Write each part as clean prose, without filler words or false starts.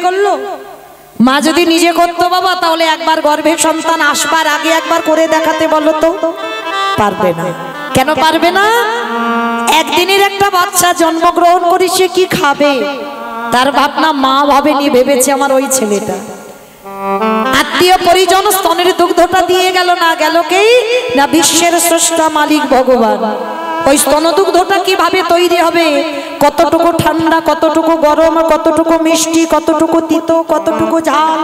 করলো? মা যদি নিজে করতো বাবা, তাহলে একবার গর্ভে সন্তান আসবার আগে একবার করে দেখাতে বলো তো। পারবে না। কেন পারবে না? একদিনের একটা বাচ্চা জন্মগ্রহণ করে সে কি খাবে তার ভাবনা মা ভাবেনি, ভেবেছে আমার ওই ছেলেটা। আত্মীয় পরিজন স্তনের দুগ্ধটা দিয়ে গেল, না গেল কে? না বিশ্বের স্রষ্টা মালিক ভগবান। ওই স্তনদুগ্ধটা কিভাবে তৈরি হবে, কতটুকু ঠান্ডা, কতটুকু গরম, কতটুকু মিষ্টি, কতটুকু তিতো, কতটুকু ঝাল,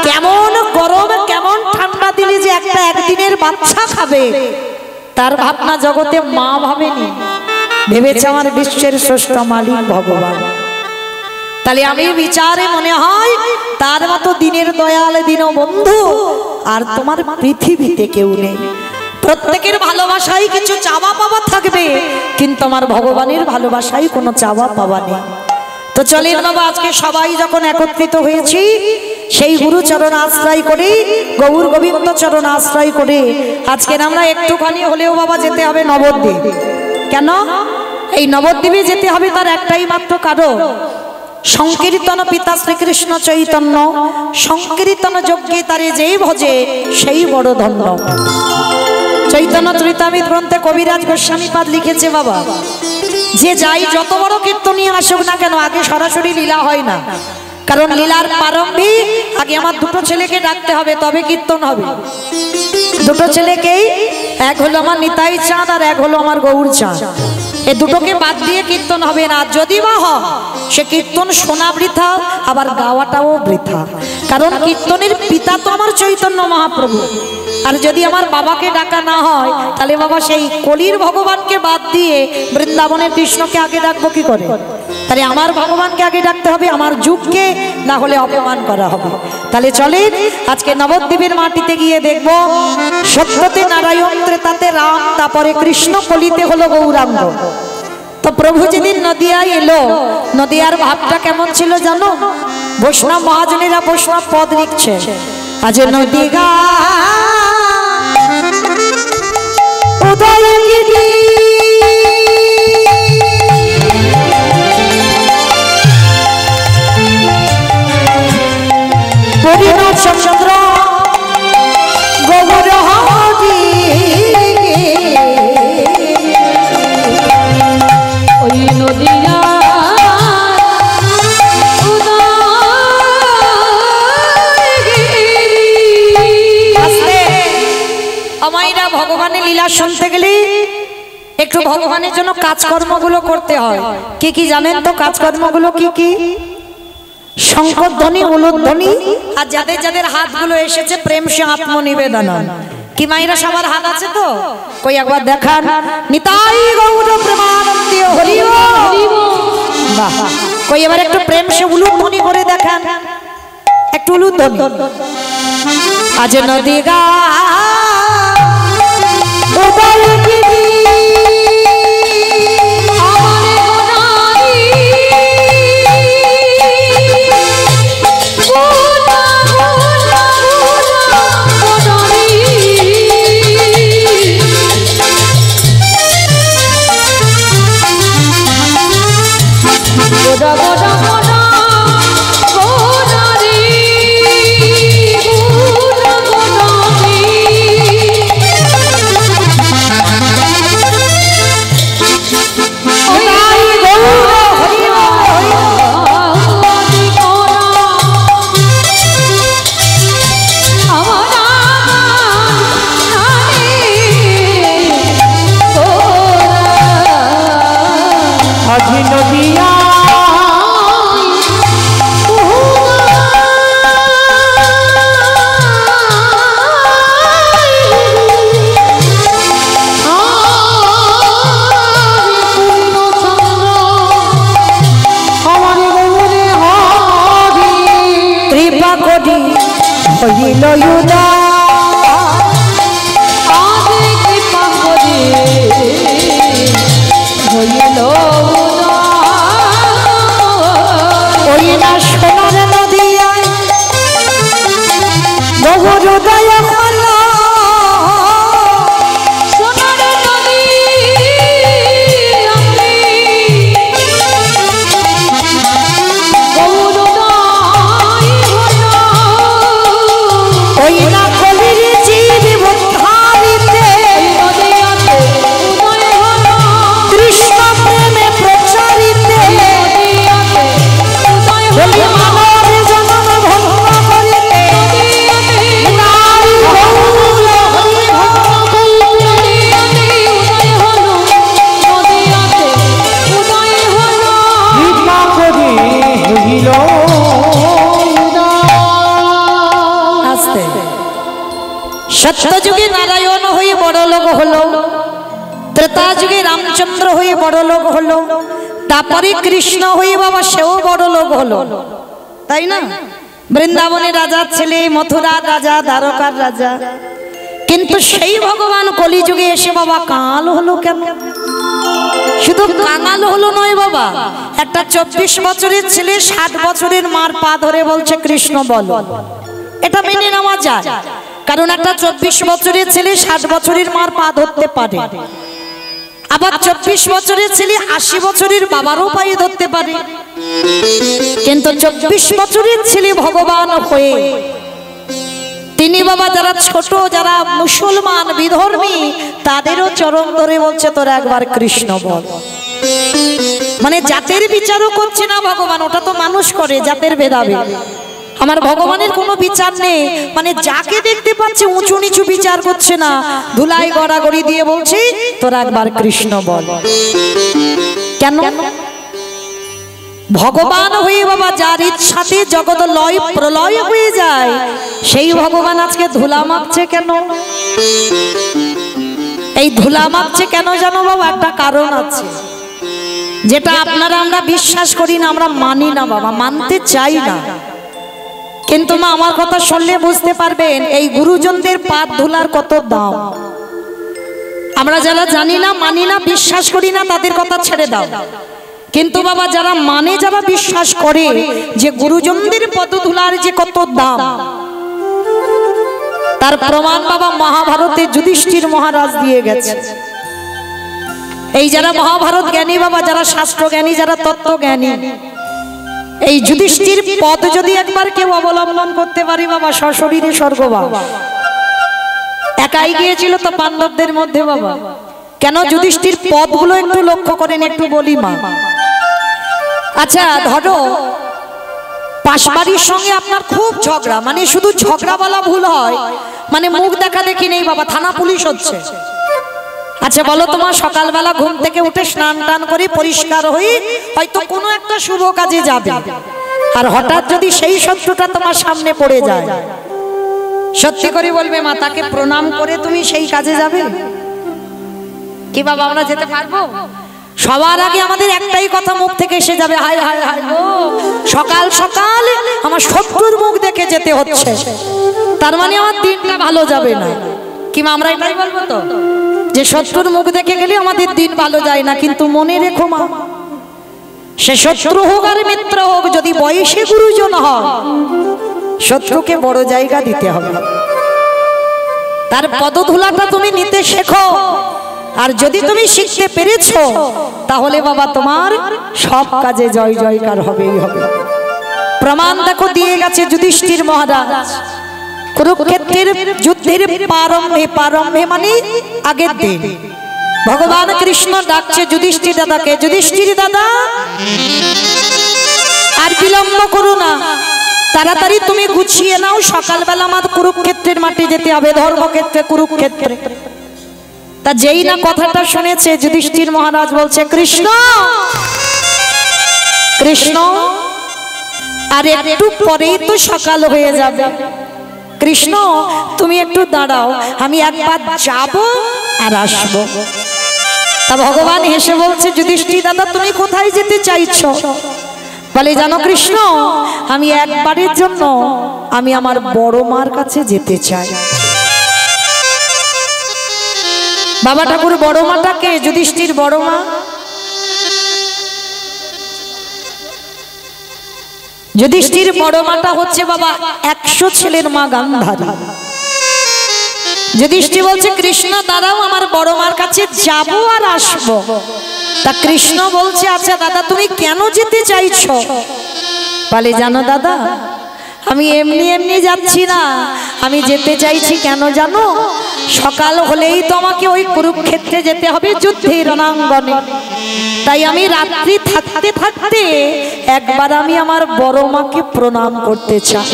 কেমন গরম কেমন ঠান্ডা দিলে যে একটা একদিনের বাচ্চা খাবে তার ভাবনা জগতে মা ভাবেনি, ভেবেছে আমার বিশ্বের স্রষ্টা মালিক ভগবান। তাহলে আমি বিচারে মনে হয় তার মতো দিনের দয়াল দীনবন্ধু আর তোমার পৃথিবীতে কেউ নেই। প্রত্যেকের ভালোবাসায় কিছু চাওয়া পাওয়া থাকবে, কিন্তু আমার ভগবানের ভালোবাসায় কোনো চাওয়া পাওয়া নেই। তো চলেন বাবা, আজকে সবাই যখন একত্রিত হয়েছি সেই গুরুচরণ আশ্রয় করে, গৌর গোবিন্দ চরণ আশ্রয় করে আজকে আমরা একটুখানি হলেও বাবা যেতে হবে নবদ্বীপ। কেন এই নবদ্বীপে যেতে হবে? তার একটাই মাত্র কারণ, সংকীর্তন পিতা শ্রীকৃষ্ণ চৈতন্য, সংকীর্তন যজ্ঞে তারে যেই ভজে সেই বড় ধন্য। চৈতন্য চরিতামৃত গ্রন্থে কবিরাজ গোস্বামীপাদ লিখেছে বাবা, যে যাই যত বড় কীর্তনীয় আসুক না কেন, আগে সরাসরি লীলা হয় না। কারণ লীলার প্রারম্ভিক আগে আমার দুটো ছেলেকে ডাকতে হবে, তবে কীর্তন হবে। দুটো ছেলেকেই, এক হলো আমার নিতাই চাঁদ আর এক হলো আমার গৌর চাঁদ। এই দুটোকে বাদ দিয়ে কীর্তন হবে না। যদি বা হয় সে কীর্তন শোনা বৃথা, আবার গাওয়াটাও বৃথা। কারণ কীর্তনের পিতা তো আমার চৈতন্য মহাপ্রভু। আর যদি আমার বাবাকে ডাকা না হয়, তাহলে বাবা সেই কলির ভগবানকে বাদ দিয়ে বৃন্দাবনের কৃষ্ণকে আগে ডাকবো কি করে? তাহলে আমার ভগবানকে আগে ডাকতে হবে, আমার যুগকে, না হলে অপমান করা হবে। তাহলে চলেন আজকে নবদ্বীপের মাটিতে গিয়ে দেখবো সত্যতে নারায়ণ, ত্রেতাতে রাম, তারপরে কৃষ্ণ, কলিতে হলো গৌরাঙ্গ। তো প্রভু যেদিন নদিয়ায় এলো, নদিয়ার ভাবটা কেমন ছিল জানো? বৈষ্ণব মহাজনেরা বৈষ্ণব পদ লিখছে, আজ নদিগা উদয়গিরি পরিণত চন্দ্র গৌর হরি, ওই নদিয়া আমাইরা ভগবানের লীলা শুনতে গেলে একটু ভগবানের জন্য কাজকর্মগুলো করতে হয়। কি কি জানেন তো কাজকর্মগুলো কি কি? শঙ্করধ্বনি, উলুধ্বনি, আর যাদের যাদের হাতগুলো এসেছে প্রেম সে আত্মনিবেদন। কি মায়েরা সবার হাত আছে তো? কই একবার দেখান, নিতাই গৌর প্রেমানন্দে হরি বল। বাহ, কই এবার একটু প্রেম সে উলুধ্বনি করে দেখান, একটু উলুধ্বনি। আজ নদিগা উদয়গিরি গৌর সত্য যুগে নারায়ণ হয়ে বড় লোক হলো, ত্রেতা যুগে রামচন্দ্র হয়ে বড় লোক হলো, তারপরে কৃষ্ণ হয়ে বাবা সেও বড় লোক হলো, তাই না? বৃন্দাবনের রাজার ছেলে, মথুরার রাজা, দ্বারকার রাজা। কিন্তু সেই ভগবান কলিযুগে এসে বাবা কাঙাল হলো কেন? শুধু কাঙাল হলো নয় বাবা, একটা 24 বছরের ছেলে 60 বছরের মার পা ধরে বলছে কৃষ্ণ বলো। এটা মেনে নেওয়া যায়, কারণ একটা 24 বছরের ছেলে 60 বছরের মার পা ধরতে পারে। আবার 24 বছরের ছেলে 80 বছরের বাবারও পায়ে ধরতে পারে। কিন্তু 24 বছরের ছেলে ভগবান হয়ে তিনি বাবা যারা ছোট, যারা মুসলমান বিধর্মী, তাদেরও চরণ ধরে বলছে তোরা একবার কৃষ্ণ বল। মানে জাতের বিচারও করছে না ভগবান, ওটা তো মানুষ করে, জাতের ভেদাভেদ। আমার ভগবানের কোনো বিচার নেই, মানে যাকে দেখতে পাচ্ছে উঁচু নিচু বিচার করছে না, ধুলাই গড়াগড়ি দিয়ে বলছে তোরা একবার কৃষ্ণ বল। কেন? ভগবান হয়ে বাবা যার ইচ্ছাতে জগৎ লয় প্রলয় হয়ে যায়, সেই ভগবান আজকে ধুলা মাপছে কেন? এই ধুলা মাপছে কেন জানো বাবা? একটা কারণ আছে, যেটা আপনারা আমরা বিশ্বাস করি না, আমরা মানি না বাবা, মানতে চাই না। কিন্তু মা আমার কথা শুনলে বুঝতে পারবেন এই গুরুজনদের পাদ ধুলার কত দাম। আমরা যারা জানি না, মানি না, বিশ্বাস করি না, তাদের কথা ছেড়ে দাও। কিন্তু বাবা যারা মানে, যারা বিশ্বাস করে যে গুরুজনদের পদধূলার যে কত দাম, তার প্রমাণ বাবা মহাভারতে যুধিষ্ঠির মহারাজ দিয়ে গেছে। এই যারা মহাভারত জ্ঞানী বাবা, যারা শাস্ত্র জ্ঞানী, যারা তত্ত্ব জ্ঞানী, এই যুধিষ্ঠির পদ যদি একবার কেউ অবলম্বন করতে পারে বাবা, সশরীরে স্বর্গবাস। একাই গিয়েছিল তো পাণ্ডবদের মধ্যে বাবা। কেন যুধিষ্ঠির পদগুলো একটু লক্ষ্য করেন, একটু বলি মা। আচ্ছা ধরো পাশবাড়ির সঙ্গে আপনার খুব ঝগড়া, মানে শুধু ঝগড়া বলা ভুল হয়, মানে মুখ দেখা দেখি নেই বাবা, থানা পুলিশ হচ্ছে। আচ্ছা বলো, তোমার সকালবেলা ঘুম থেকে উঠে স্নান টান করে পরিষ্কার হয়ে হয়তো কোনো একটা শুভ কাজে যাবে, আর হঠাৎ যদি সেই শত্রুটা তোমার সামনে পড়ে যায়, সত্যি করে বলবে মা তাকে প্রণাম করে তুমি সেই কাজে যাবে কি বাবা? আমরা যেতে পারবো? সবার আগে আমাদের একটাই কথা মুখ থেকে এসে যাবে, হায় হায় হায় গো, সকাল সকাল আমার শত্রুর মুখ দেখে যেতে হচ্ছে, তার মানে আমার দিনটা ভালো যাবে না। কি মা আমরা এটাই বলবো তো, যে শত্রুর মুখ দেখে গেলে আমাদের দিন ভালো যায় না। কিন্তু মনে রেখো মা, সে শত্রু হোক আর মিত্র হোক, যদি বয়সে গুরুজন হয়, শত্রুকে বড় জায়গা দিতে হবে। তার পদধূলাটা তুমি নিতে শেখো, আর যদি তুমি শিখতে পেরেছো, তাহলে বাবা তোমার সব কাজে জয় জয়কার হবেই হবে। প্রমাণ দেখো দিয়ে গেছে যুধিষ্ঠির মহারাজ। কুরুক্ষেত্রের যুদ্ধের প্রারম্ভে মানে আগের দিন ভগবান কৃষ্ণ ডাকছে যুধিষ্ঠির দাদাকে, যুধিষ্ঠির দাদা আর বিলম্ব করো না, তাড়াতাড়ি তুমি গুছিয়ে নাও, সকালবেলা আমার কুরুক্ষেত্রের মাঠে যেতে হবে, ধর্মক্ষেত্রে কুরুক্ষেত্রে। তা যেই না কথাটা শুনেছে যুধিষ্ঠির মহারাজ বলছে কৃষ্ণ কৃষ্ণ, আর একটু পরেই তো সকাল হয়ে যাবে, কৃষ্ণ তুমি একটু দাঁড়াও, আমি একবার যাব আর আসবো। তা ভগবান হেসে বলছে যুধিষ্ঠির দাদা তুমি কোথায় যেতে চাইছো? বলে জানো কৃষ্ণ, আমি একবারের জন্য আমি আমার বড় মার কাছে যেতে চাই। বাবা ঠাকুর বড় মাটাকে যুধিষ্ঠির বড় মা, যুধিষ্ঠির বড় মাটা হচ্ছে বাবা 100 ছেলের মা গান্ধারী। যুধিষ্ঠির বলছে কৃষ্ণ দাঁড়াও, আমার বড় মার কাছে যাবো আর আসবো। তা কৃষ্ণ বলছে আচ্ছা দাদা তুমি কেন যেতে চাইছো? বলে জানো দাদা, আমি এমনি এমনি যাচ্ছি না, আমি যেতে চাইছি কেন জানো? সকাল হলেই তো আমাকে ওই কুরুক্ষেত্রে যেতে হবে, যুদ্ধের রণাঙ্গনে। তাই আমি রাত্রি থাকতে থাকতে একবার আমি আমার বড় মাকে প্রণাম করতে চাই।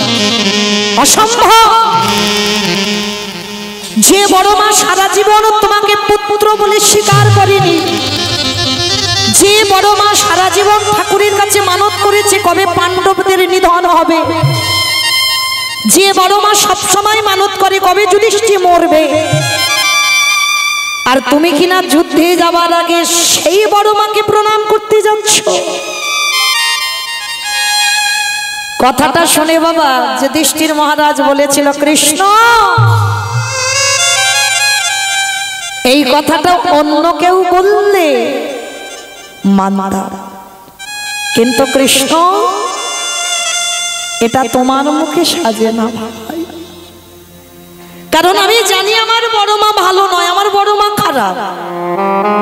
অসম্ভব! যে বড় মা সারা জীবন তোমাকে পুত্র বলে স্বীকার করেনি, যে বড় মা সারা জীবন ঠাকুরের কাছে মানত করেছে কবে পাণ্ডবদের নিধন হবে, যে বড় মা সব সময় মানত করে কবে যুধিষ্ঠির মরবে, আর তুমি কিনা যুদ্ধে যাবার আগে সেই বড় মাকে প্রণাম করতে যাচ্ছ। কথাটা শুনে বাবা যুধিষ্ঠির মহারাজ বলেছিল, কৃষ্ণ এই কথাটা অন্য কেউ বললে মানতাম, কিন্তু কৃষ্ণ এটা তোমার মুখে সাজে না ভাই, কারণ আমি জানি আমার বড় মা ভালো নয়, আমার বড় মা খারাপ,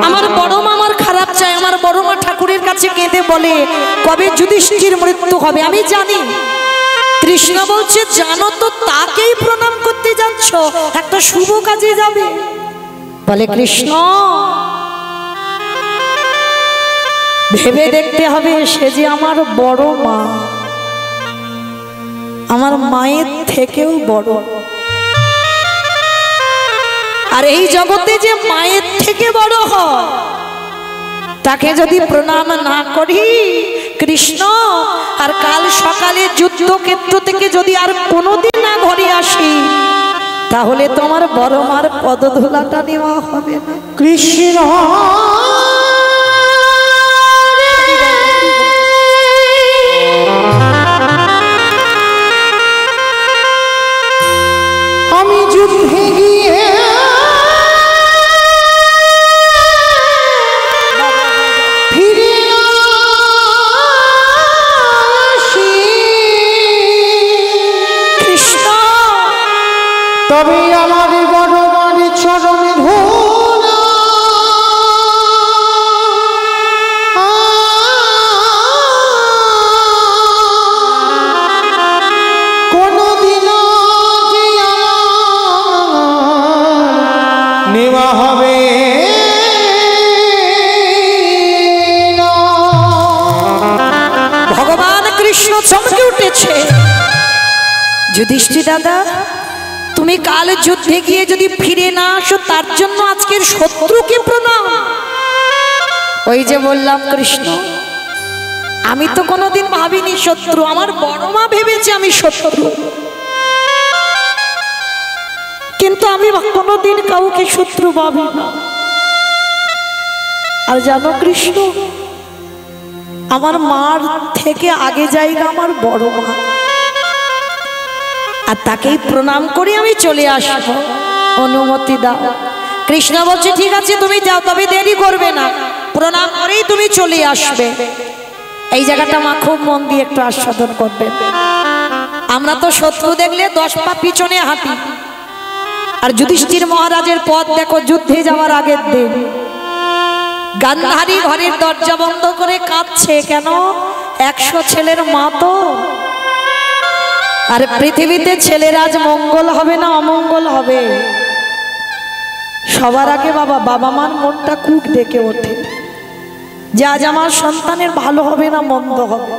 আমার বড় মা আমার খারাপ চাই, আমার বড় মা ঠাকুরের কাছে কেঁদে বলে কবে যুধিষ্ঠির মৃত্যু হবে আমি জানি। কৃষ্ণ বলছে জানো তো তাকেই প্রণাম করতে যাচ্ছ, একটা শুভ কাজে যাবে। বলে কৃষ্ণ ভেবে দেখতে হবে সে যে আমার বড় মা, আমার মায়ের থেকেও বড়, আর এই জগতে যে মায়ের থেকে বড় হয় তাকে যদি প্রণাম না করি কৃষ্ণ, আর কাল সকালে যুদ্ধক্ষেত্র থেকে যদি আর কোনোদিন না ঘরে আসি তাহলে তোমার বড় মার পদধূলাটা নেওয়া হবে না। কৃষ্ণ আমি যুদ্ধে গিয়ে ফিরে আসি, কৃষ্ণ তবে আমার বড় মার চরণে ধুলা কোনদিনও যে আমার নেওয়া হবে না। ভগবান কৃষ্ণ চমকে উঠেছে, যুধিষ্ঠির দাদা তুমি কাল যুদ্ধে গিয়ে যদি ফিরে না আসো তার জন্য আজকের শত্রুকে প্রণাম। ওই যে বললাম কৃষ্ণ আমি তো কোনোদিন ভাবিনি শত্রু, আমার বড় মা ভেবেছে আমি শত্রু, কিন্তু আমি কোনোদিন কাউকে শত্রু ভাবি না। আর জানো কৃষ্ণ আমার মার থেকে আগে জায়গা আমার বড় মা, আর তাকেই প্রণাম করে আমি চলে আসবো, অনুমতি দাও। কৃষ্ণ বলছে ঠিক আছে তুমি যাও, তবে দেরি করবে না, প্রণাম করেই তুমি চলে আসবে। এই জায়গাটা মা খুব মন দিয়ে একটু আস্বাদন করবে। আমরা তো শত্রু দেখলে 10 পা পিছনে হাঁটি, আর যুধিষ্ঠির মহারাজের পথ দেখো যুদ্ধে যাওয়ার আগের দিন গান্ধারী ঘরের দরজা বন্ধ করে কাঁদছে, কেন 100 ছেলের মা তো, আর পৃথিবীতে ছেলের আজ মঙ্গল হবে না অমঙ্গল হবে, সবার আগে বাবা মার মনটা কুক ডেকে ওঠে যে আজ আমার সন্তানের ভালো হবে না মন্দ হবে।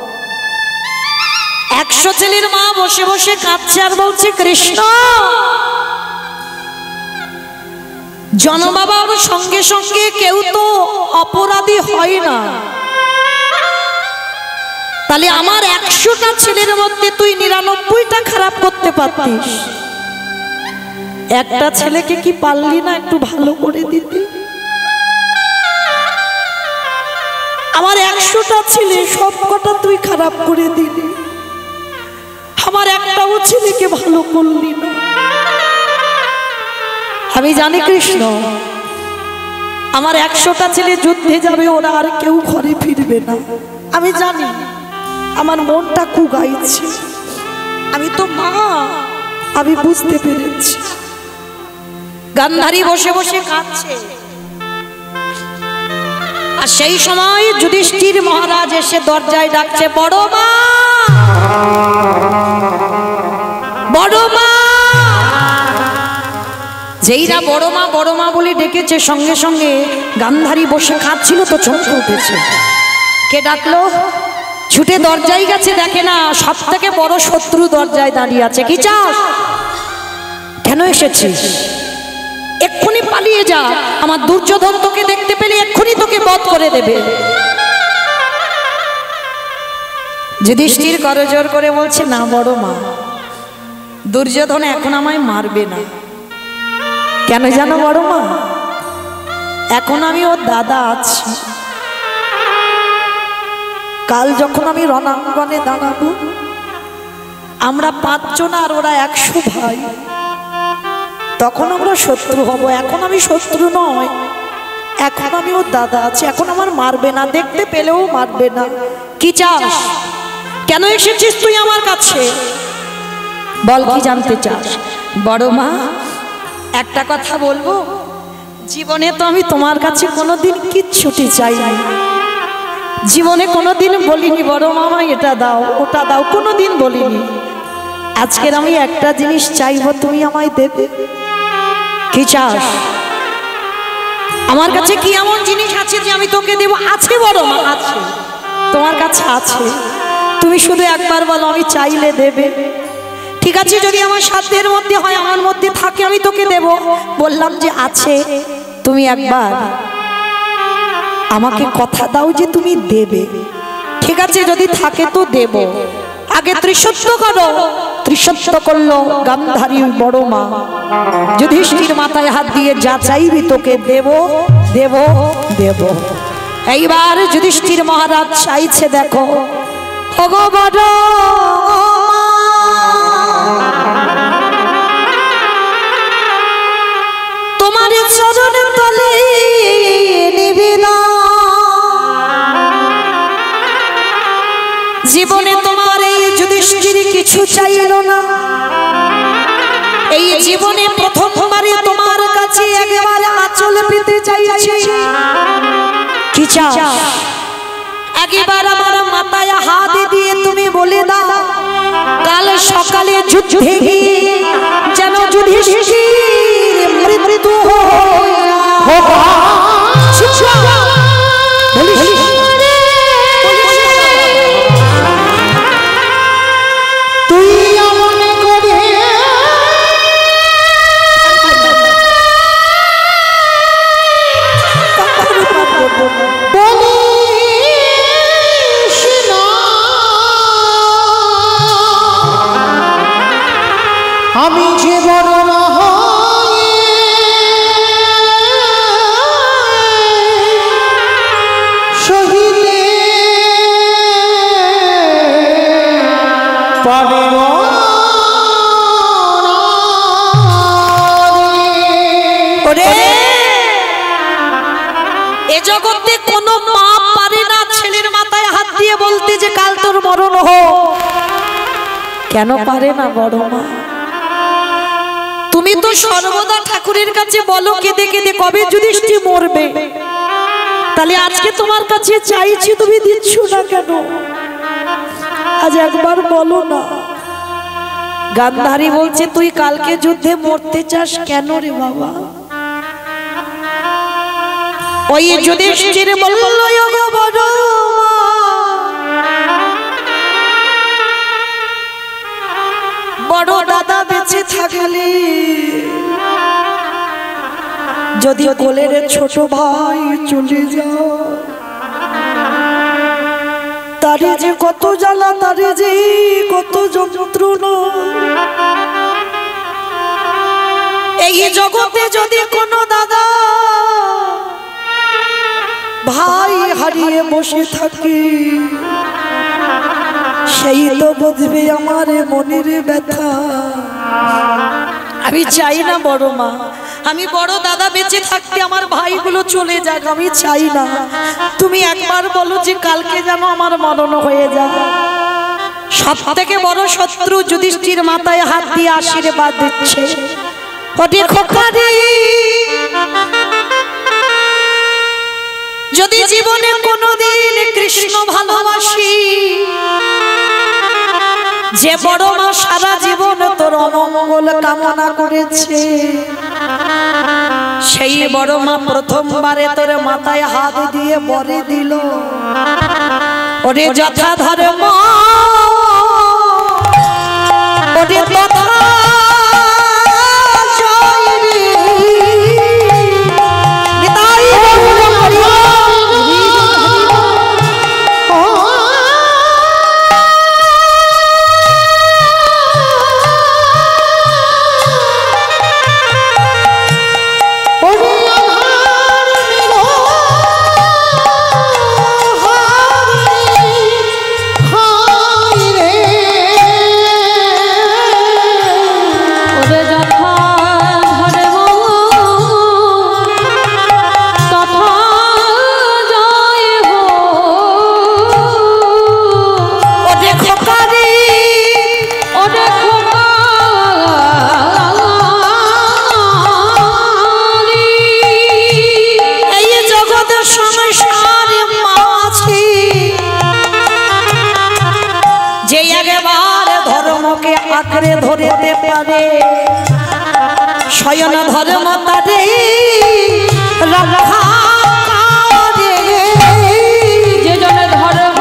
100 ছেলের মা বসে বসে কাঁদছে আর বলছে কৃষ্ণ জনবাবার সঙ্গে সঙ্গে কেউ তো অপরাধী হয় না, তাহলে আমার 100টা ছেলের মধ্যে তুই 99টা খারাপ করতে পারতিস, একটা ছেলেকে কি পারলি না একটু ভালো করে দিতে? আমার 100টা ছেলে সব কটা তুই খারাপ করে দিলি, আমার একটাও ছেলেকে ভালো করলি না। আমি জানি কৃষ্ণ আমার 100টা ছেলে যুদ্ধে যাবে, ওরা আর কেউ ঘরে ফিরবে না, আমি জানি, আমার মনটা কুগাইছে, আমি তো মা, আমি বুঝতে পেরেছি। গান্ধারী বসে বসে কাঁদছে, আর সেই সময় যুধিষ্ঠির মহারাজ এসে দরজায় ডাকছে বড় মা, বড় মা। যেইরা বড় মা বলে ডেকেছে সঙ্গে সঙ্গে গান্ধারী বসে কাঁদছিল তো চমকে উঠেছে। কে ডাকলো? ছুটে দরজায় গেছে, দেখে না সব থেকে বড় শত্রু দরজায় দাঁড়িয়ে আছে। কি চাস? কেন এসেছিস? এক্ষুনি পালিয়ে যা, আমার দুর্যোধন তোকে দেখতে পেলে এক্ষুনি তোকে বধ করে দেবে। যুধিষ্ঠির করজোর করে বলছে না বড় মা, দুর্যোধন এখন আমায় মারবে না। কেন জানো বড় মা? এখন আমি ওর দাদা আছি। কাল যখন আমি রণাঙ্গনে দাঁড়াবো, আমরা 5 জন আর ওরা 100 ভাই, তখন আমরা শত্রু হব। এখন আমি শত্রু নয়, এখন আমি ওর দাদা আছি। এখন আমার মারবে না, দেখতে পেলেও মারবে না। কি চাস? কেন এসেছিস তুই আমার কাছে? বল, কি জানতে চাস? বড় মা, একটা কথা বলবো। জীবনে তো আমি তোমার কাছে কোনোদিন কিচ্ছুটি চাইনি। জীবনে কোনোদিন বলিনি বড় মামা এটা দাও ওটা দাও, কোনোদিন বলিনি। আজকের আমি একটা জিনিস চাইবো, তুমি আমায় দেবে। কি চাস? আমার কাছে কি এমন জিনিস আছে যে আমি তোকে দেব? আছে বড় মা, আছে, তোমার কাছে আছে। তুমি শুধু একবার বলো, আমি চাইলে দেবে। ঠিক আছে, যদি আমার সাধ্যের মধ্যে হয়, আমার মধ্যে থাকে, আমি তোকে দেব। বললাম যে আছে, তুমি একবার আমাকে কথা দাও যে তুমি দেবে। ঠিক আছে, যদি থাকে তো দেব। আগে ত্রিসত্য করো। ত্রিসত্য করলো গান্ধারী বড় মা। যুধিষ্ঠির মাথায় হাত দিয়ে, যা চাইবি তোকে দেব দেব দেব। এইবার যুধিষ্ঠির মহারাজ চাইছে, দেখো ওগো বড় তোমার চরণ তলে নিবেদন, জীবনে তোমার এই যুধিষ্ঠির কিছু চাইল না। এই জীবনে প্রথমবারে তোমার কাছে একেবারে আঁচল পেতে চাইছে। কি চাস? একবার আমার মাথায় হাত দিয়ে তুমি বলে দাও, কাল সকালে যুদ্ধে গিয়ে যেন যুধিষ্ঠির মৃত্যু আমি যে বড় না হয়ে সহিতে পারিব না। এ জগতে কোনো মা পারে না ছেলের মাথায় হাত দিয়ে বলতে যে কাল তোর মরণ হোক। কেন পারে না বড় মা? তুমি তো সর্বদা ঠাকুরের কাছে বলো কেঁদে কেঁদে, কবে যুধিষ্ঠির মরবে। তাহলে আজকে তোমার কাছে চাইছি, তুমি দিচ্ছ না কেন? আজ একবার বলো না। গান্ধারী বলছে, তুই কালকে যুদ্ধে মরতে চাস কেন রে বাবা? ওই যুধিষ্ঠির বলল, ওগো বড় মা, বড় দাদা বেঁচে থাকলে যদি কোলের ছোট ভাই চলে যাও, তারে যে কত জ্বালা, তারে যে কত যন্ত্রণা। এই জগতে যদি কোনো দাদা ভাই হারিয়ে বসে থাকে, সেই তো বুঝবে আমার মনের ব্যথা। আমি চাই না বড় মা, আমি বড় দাদা বেঁচে থাকতে আমার ভাইগুলো চলে যাক, আমি চাই না। তুমি একবার বলো যে কালকে যেন আমার মরণ হয়ে যায়। সব থেকে বড় শত্রু যুধিষ্ঠির মাথায় হাত দিয়ে আশীর্বাদ দিচ্ছে, ওরে খোকারে, যদি জীবনে কোনোদিন কৃষ্ণ ভালোবাসি, যে বড় মা সারা জীবন তোর অমঙ্গল কামনা করেছে, সেই বড় মা প্রথমবারে তোর মাথায় হাত দিয়ে বরে দিল, ওরে যথা ধর্ম, ওরে তথা একেবারে ধর্মকে আঁকড়ে ধরতে পারে শয়ন ধর্ম তারে রক্ষা করে যে জনে ধর্ম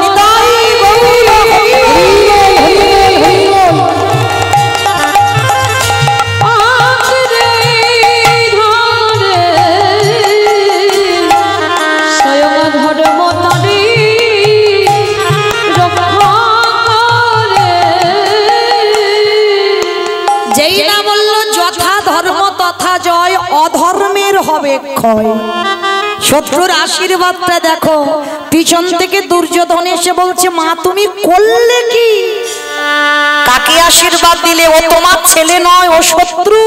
অধর্মের হবে ক্ষয়। শত্রুর আশীর্বাদটা দেখো, পিছন থেকে দুর্যোধন এসে বলছে মা তুমি করলে কি? কাকে আশীর্বাদ দিলে? ও তোমার ছেলে নয়, ও শত্রু।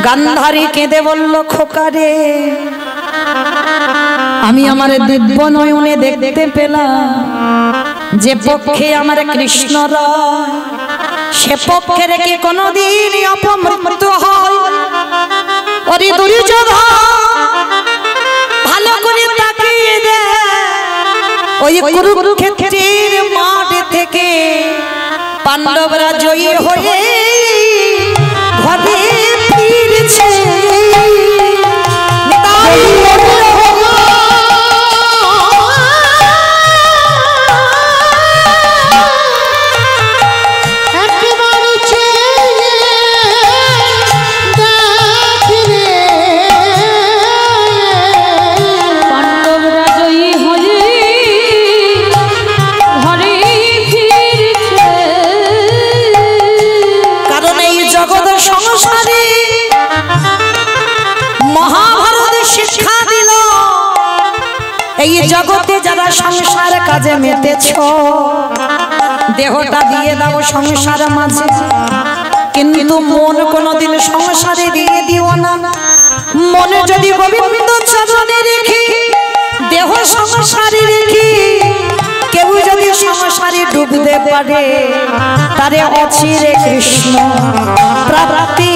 গান্ধারী কেঁদে বলল খোকারে আমি আমার দিব্য নয়নে দেখতে পেলাম যে পক্ষে আমার কৃষ্ণ রয় সে পক্ষে রেখে কোনদিন অপমৃত্যু হয়। ওরে দুর্যোধন ভালো করে তাকিয়ে দে, ওই কুরুক্ষেত্রের মাঠ থেকে পাণ্ডবরা জয়ী হয়ে ঘরে ফিরছে। এই জগতে যারা সংসার কাজে মেতেছ দেহটা দিয়ে দাও সংসার মাঝে, কিন্তু মন কোনোদিন সংসারে দিয়ে দিও না। মনে যদি গোবিন্দ চরণে রেখে দেহ সংসারে রেখে কেউ যদি সংসারে ডুবতে পারে তারে অচিরে কৃষ্ণ প্রাপ্তি।